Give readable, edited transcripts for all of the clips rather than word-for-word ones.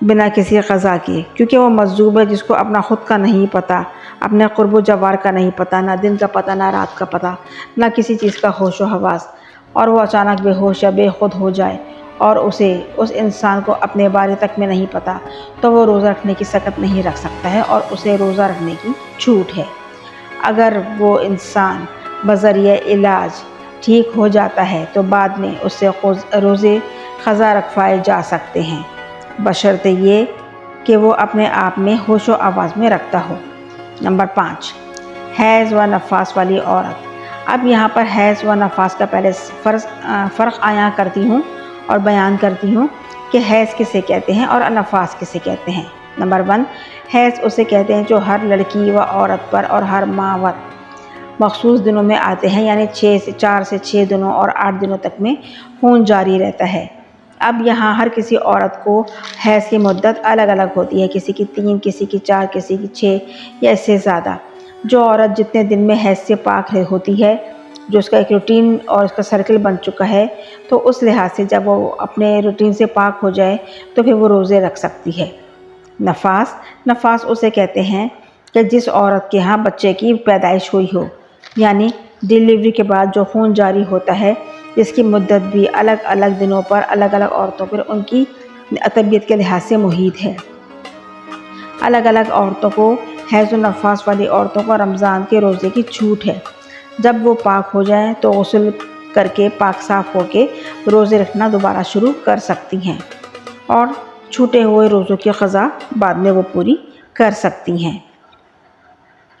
بنا کسی قضا کے، کیونکہ وہ مجذوب ہے جس کو اپنا خود کا نہیں پتہ، اپنے قرب و جوار کا نہیں پتہ، نہ دن کا پتہ نہ رات کا پتہ، نہ کسی چیز کا ہوش و حواس، اور وہ اچانک بے ہوش یا بے خود ہو جائے اور اس انسان کو اپنے بارے تک میں نہیں پتہ، تو وہ روزہ رکھنے کی سکت نہیں رکھ سکتا ہے اور اسے روزہ رکھنے کی چھوٹ ہے۔ اگر وہ انسان بذریعہ علاج ٹھیک ہو جاتا ہے تو بعد میں اس سے روزے قضا رکھوائے جا سکتے ہیں، بشرطے یہ کہ وہ اپنے آپ میں ہوش و آواز میں رکھتا ہو۔ نمبر 5، حیض و نفاس والی عورت۔ اب یہاں پر حیض و نفاس کا پہلے فرق عیاں کرتی ہوں اور بیان کرتی ہوں کہ حیض کسے کہتے ہیں اور نفاس کسے کہتے ہیں۔ نمبر 1، حیض اسے کہتے ہیں جو ہر لڑکی و عورت پر اور ہر ماور مخصوص دنوں میں آتے ہیں، یعنی 4 سے 6 دنوں اور 8 دنوں تک میں خون جاری رہتا ہے۔ اب یہاں ہر کسی عورت کو حیض کی مدت الگ الگ ہوتی ہے، کسی کی 3، کسی کی 4، کسی کی 6 یا اس سے زیادہ۔ جو عورت جتنے دن میں حیض سے پاک ہوتی ہے، جو اس کا ایک روٹین اور اس کا سرکل بن چکا ہے، تو اس لحاظ سے جب وہ اپنے روٹین سے پاک ہو جائے تو پھر وہ روزے رکھ سکتی ہے۔ نفاس اسے کہتے ہیں کہ جس عورت کے ہاں بچے کی پیدائش ہوئی ہو، یعنی ڈیلیوری کے بعد جو خون جاری ہوتا ہے، جس کی مدت بھی الگ الگ دنوں پر الگ الگ عورتوں پر ان کی طبیعت کے لحاظ سے محیط ہے۔ الگ الگ عورتوں کو، حیض و نفاس والی عورتوں کو رمضان کے روزے کی چھوٹ ہے۔ جب وہ پاک ہو جائیں تو غسل کر کے پاک صاف ہو کے روزے رکھنا دوبارہ شروع کر سکتی ہیں اور چھوٹے ہوئے روزوں کی قضا بعد میں وہ پوری کر سکتی ہیں،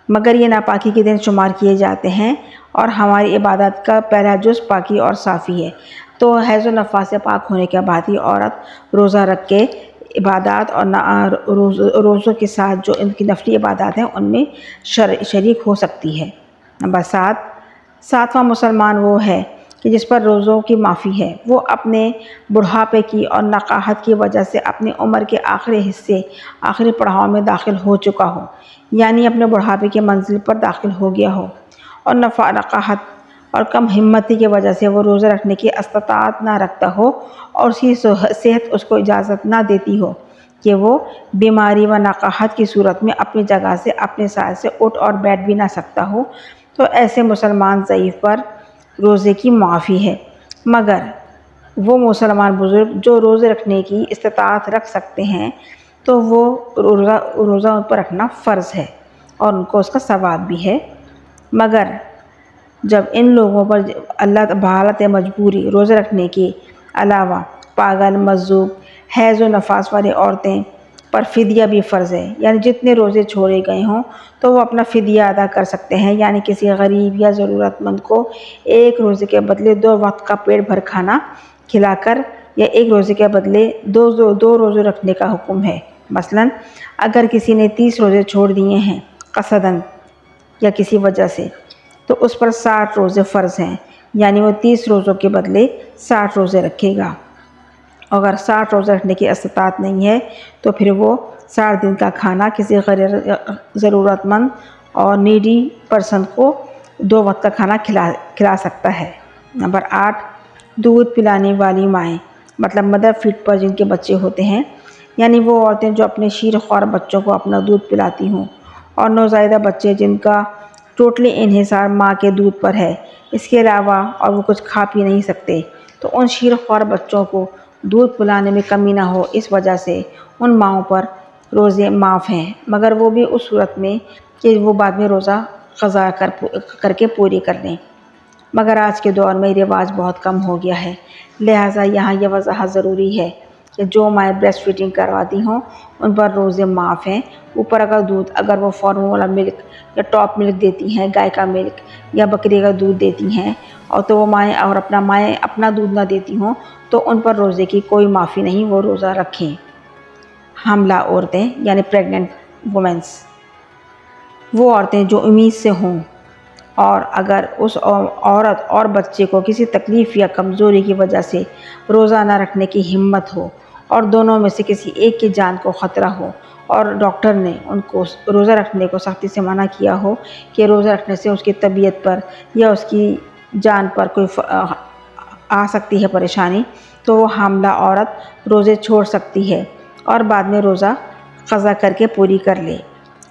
مگر یہ ناپاکی کے دن شمار کیے جاتے ہیں اور ہماری عبادت کا پہلا جز پاکی اور صافی ہے۔ تو حیض و نفاس سے پاک ہونے کے بعد ہی عورت روزہ رکھ کے عبادات اور روزوں کے ساتھ جو ان کی نفلی عبادات ہیں ان میں شریک ہو سکتی ہے۔ نمبر 7واں مسلمان وہ ہے کہ جس پر روزوں کی معافی ہے، وہ اپنے بڑھاپے کی اور نقاہت کی وجہ سے اپنی عمر کے آخری پڑاؤ میں داخل ہو چکا ہو، یعنی اپنے بڑھاپے کی منزل پر داخل ہو گیا ہو، اور نقاہت اور کم ہمتی کی وجہ سے وہ روزہ رکھنے کی استطاعت نہ رکھتا ہو اور اس کی صحت اس کو اجازت نہ دیتی ہو کہ وہ بیماری و نقاہت کی صورت میں اپنی جگہ سے اپنے سائے سے اٹھ اور بیٹھ بھی نہ سکتا ہو، تو ایسے مسلمان ضعیف پر روزے کی معافی ہے، مگر وہ مسلمان بزرگ جو روزے رکھنے کی استطاعت رکھ سکتے ہیں تو وہ روزہ ان پر رکھنا فرض ہے اور ان کو اس کا ثواب بھی ہے۔ مگر جب ان لوگوں پر اللہ بحالت مجبوری روزے رکھنے کے علاوہ پاگل، مجذوب، حیض و نفاس والی عورتیں پر فدیہ بھی فرض ہے، یعنی جتنے روزے چھوڑے گئے ہوں تو وہ اپنا فدیہ ادا کر سکتے ہیں، یعنی کسی غریب یا ضرورت مند کو ایک روزے کے بدلے 2 وقت کا پیٹ بھر کھانا کھلا کر، یا ایک روزے کے بدلے دو روزے رکھنے کا حکم ہے۔ مثلاً اگر کسی نے 30 روزے چھوڑ دیے ہیں قصداً یا کسی وجہ سے، تو اس پر 60 روزے فرض ہیں، یعنی وہ 30 روزوں کے بدلے 60 روزے رکھے گا۔ اگر 60 روزے رکھنے کی استطاعت نہیں ہے تو پھر وہ 60 دن کا کھانا کسی غیر ضرورت مند اور نیڈی پرسن کو 2 وقت کا کھانا کھلا سکتا ہے۔ نمبر 8، دودھ پلانے والی مائیں، مطلب مدر فیڈ پر جن کے بچے ہوتے ہیں، یعنی وہ عورتیں جو اپنے شیر خوار بچوں کو اپنا دودھ پلاتی ہوں، اور نوزائیدہ بچے جن کا ٹوٹلی انحصار ماں کے دودھ پر ہے، اس کے علاوہ اور وہ کچھ کھا پی نہیں سکتے، تو ان شیر خوار بچوں کو دودھ پلانے میں کمی نہ ہو، اس وجہ سے ان ماؤں پر روزے معاف ہیں، مگر وہ بھی اس صورت میں کہ وہ بعد میں روزہ قضا کر کے پوری کر لیں۔ مگر آج کے دور میں یہ رواج بہت کم ہو گیا ہے، لہٰذا یہاں یہ وضاحت ضروری ہے کہ جو مائیں بریسٹ فیڈنگ کرواتی ہوں ان پر روزے معاف ہیں۔ اوپر اگر وہ فارمولا ملک یا ٹاپ ملک دیتی ہیں، گائے کا ملک یا بکری کا دودھ دیتی ہیں، اور تو وہ مائیں اپنا دودھ نہ دیتی ہوں تو ان پر روزے کی کوئی معافی نہیں، وہ روزہ رکھیں۔ حاملہ عورتیں یعنی پریگننٹ وومنس، وہ عورتیں جو امید سے ہوں اور اگر اس عورت اور بچے کو کسی تکلیف یا کمزوری کی وجہ سے روزہ نہ رکھنے کی ہمت ہو، اور دونوں میں سے کسی ایک کی جان کو خطرہ ہو اور ڈاکٹر نے ان کو روزہ رکھنے کو سختی سے منع کیا ہو کہ روزہ رکھنے سے اس کی طبیعت پر یا اس کی جان پر کوئی آ سکتی ہے پریشانی، تو وہ حاملہ عورت روزے چھوڑ سکتی ہے اور بعد میں روزہ قضا کر کے پوری کر لے۔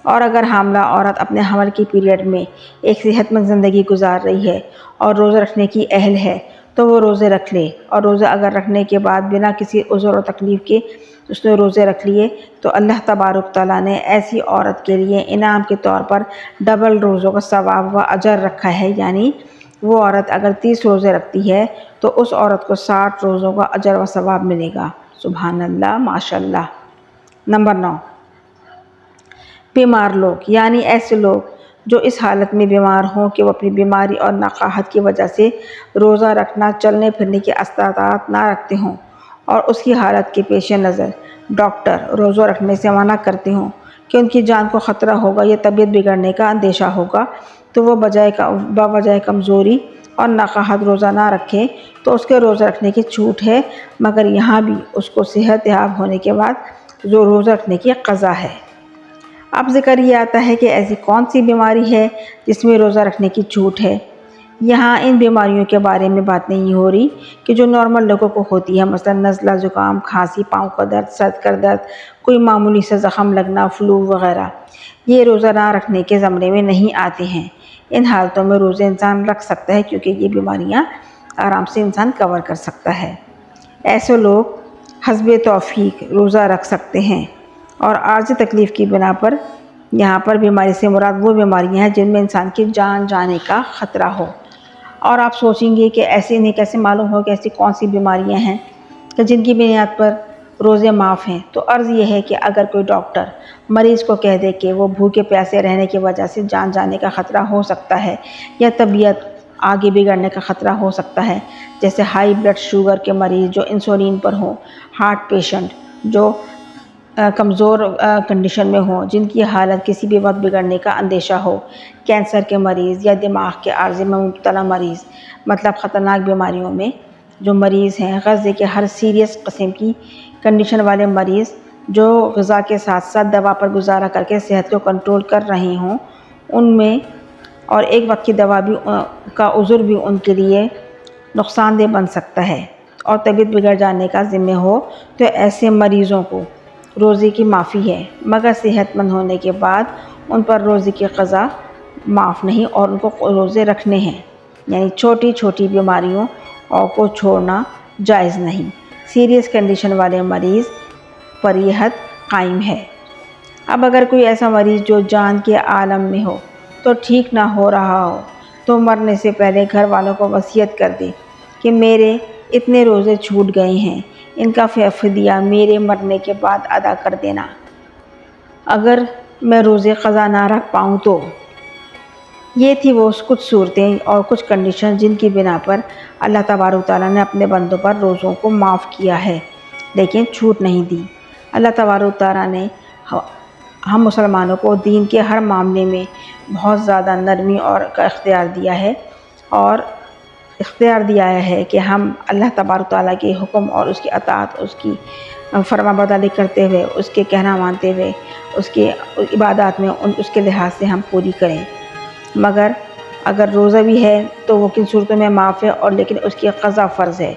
اور اگر حاملہ عورت اپنے حمل کی پیریڈ میں ایک صحت مند زندگی گزار رہی ہے اور روزہ رکھنے کی اہل ہے تو وہ روزے رکھ لے، اور روزہ اگر رکھنے کے بعد بنا کسی عذر و تکلیف کے اس نے روزے رکھ لیے تو اللہ تبارک تعالیٰ نے ایسی عورت کے لیے انعام کے طور پر ڈبل روزوں کا ثواب و اجر رکھا ہے، یعنی وہ عورت اگر 30 روزے رکھتی ہے تو اس عورت کو 60 روزوں کا اجر و ثواب ملے گا۔ سبحان اللہ، ماشاء اللہ۔ نمبر 9، بیمار لوگ، یعنی ایسے لوگ جو اس حالت میں بیمار ہوں کہ وہ اپنی بیماری اور نقاہت کی وجہ سے روزہ رکھنا، چلنے پھرنے کی استطاعت نہ رکھتے ہوں، اور اس کی حالت کے پیش نظر ڈاکٹر روزہ رکھنے سے منع کرتے ہوں کہ ان کی جان کو خطرہ ہوگا یا طبیعت بگڑنے کا اندیشہ ہوگا، تو وہ بوجہ کمزوری اور نقاہت روزہ نہ رکھے تو اس کے روزہ رکھنے کی چھوٹ ہے، مگر یہاں بھی اس کو صحت یاب ہونے کے بعد جو روزہ رکھنے کی قضا ہے۔ اب ذکر یہ آتا ہے کہ ایسی کون سی بیماری ہے جس میں روزہ رکھنے کی چھوٹ ہے۔ یہاں ان بیماریوں کے بارے میں بات نہیں ہو رہی کہ جو نارمل لوگوں کو ہوتی ہے، مثلا نزلہ، زکام، کھانسی، پاؤں کا درد، سر کا درد، کوئی معمولی سے زخم لگنا، فلو وغیرہ، یہ روزہ نہ رکھنے کے زمرے میں نہیں آتے ہیں۔ ان حالتوں میں روزے انسان رکھ سکتا ہے کیونکہ یہ بیماریاں آرام سے انسان کور کر سکتا ہے۔ ایسے لوگ حسب توفیق روزہ رکھ سکتے ہیں، اور عارضی تکلیف کی بنا پر یہاں پر بیماری سے مراد وہ بیماریاں ہیں جن میں انسان کی جان جانے کا خطرہ ہو۔ اور آپ سوچیں گے کہ ایسے انہیں کیسے معلوم ہو کہ ایسی کون سی بیماریاں ہیں کہ جن کی بنیاد پر روزے معاف ہیں؟ تو عرض یہ ہے کہ اگر کوئی ڈاکٹر مریض کو کہہ دے کہ وہ بھوکے پیاسے رہنے کی وجہ سے جان جانے کا خطرہ ہو سکتا ہے یا طبیعت آگے بگڑنے کا خطرہ ہو سکتا ہے، جیسے ہائی بلڈ شوگر کے مریض جو انسولین پر ہوں، ہارٹ پیشنٹ جو کمزور کنڈیشن میں ہوں، جن کی حالت کسی بھی وقت بگڑنے کا اندیشہ ہو، کینسر کے مریض یا دماغ کے عارضے میں مبتلا مریض، مطلب خطرناک بیماریوں میں جو مریض ہیں، غرض کہ ہر سیریس قسم کی کنڈیشن والے مریض جو غذا کے ساتھ ساتھ دوا پر گزارا کر کے صحت کو کنٹرول کر رہے ہوں، ان میں اور ایک وقت کی دوا بھی کا عذر بھی ان کے لیے نقصان دہ بن سکتا ہے اور طبیعت بگڑ جانے کا ذمہ ہو، تو ایسے مریضوں کو روزے کی معافی ہے، مگر صحت مند ہونے کے بعد ان پر روزے کی قضا معاف نہیں اور ان کو روزے رکھنے ہیں، یعنی چھوٹی چھوٹی بیماریوں کو چھوڑنا جائز نہیں۔ سیریس کنڈیشن والے مریض پر یہ حد قائم ہے۔ اب اگر کوئی ایسا مریض جو جان کے عالم میں ہو تو ٹھیک نہ ہو رہا ہو تو مرنے سے پہلے گھر والوں کو وصیت کر دے کہ میرے اتنے روزے چھوٹ گئے ہیں، ان کا فدیہ میرے مرنے کے بعد ادا کر دینا۔ اگر میں روزے قضا نہ رکھ پاؤں تو یہ تھی وہ کچھ صورتیں اور کچھ کنڈیشن جن کی بنا پر اللہ تبارک تعالیٰ نے اپنے بندوں پر روزوں کو معاف کیا ہے لیکن چھوٹ نہیں دی۔ اللہ تبارک تعالیٰ نے ہم مسلمانوں کو دین کے ہر معاملے میں بہت زیادہ نرمی اور کا اختیار دیا ہے، اور اختیار دیا ہے کہ ہم اللہ تبارک تعالیٰ کے حکم اور اس کی اطاعت، اس کی فرما برداری کرتے ہوئے، اس کے کہنا مانتے ہوئے، اس کے عبادات میں اس کے لحاظ سے ہم پوری کریں۔ مگر اگر روزہ بھی ہے تو وہ کن صورتوں میں معاف ہے، اور لیکن اس کی قضا فرض ہے۔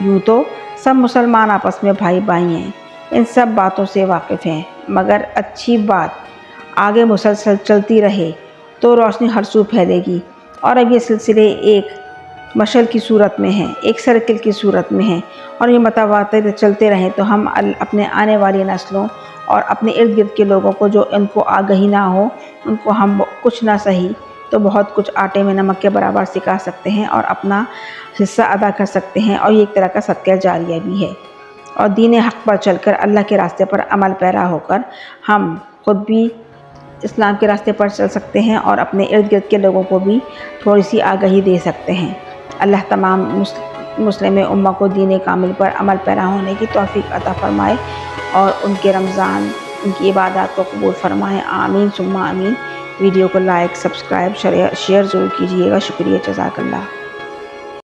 یوں تو سب مسلمان آپس میں بھائی بھائی ہیں، ان سب باتوں سے واقف ہیں، مگر اچھی بات آگے مسلسل چلتی رہے تو روشنی ہر سو پھیلے گی، اور اب یہ سلسلے ایک مشعل کی صورت میں ہیں، ایک سرکل کی صورت میں ہیں، اور یہ متواتر چلتے رہیں تو ہم اپنے آنے والی نسلوں اور اپنے ارد گرد کے لوگوں کو جو ان کو آگہی نہ ہو، ان کو ہم کچھ نہ صحیح تو بہت کچھ آٹے میں نمک کے برابر سکھا سکتے ہیں اور اپنا حصہ ادا کر سکتے ہیں، اور یہ ایک طرح کا صدقہ جاریہ بھی ہے۔ اور دین حق پر چل کر اللہ کے راستے پر عمل پیرا ہو کر ہم خود بھی اسلام کے راستے پر چل سکتے ہیں اور اپنے ارد گرد کے لوگوں کو بھی تھوڑی سی آگہی دے سکتے ہیں۔ اللہ تمام مسلم امہ کو دین کامل پر عمل پیرا ہونے کی توفیق عطا فرمائے اور ان کے رمضان، ان کی عبادات کو قبول فرمائے، آمین ثم آمین۔ ویڈیو کو لائک، سبسکرائب، شیئر ضرور کیجیے گا۔ شکریہ، جزاک اللہ۔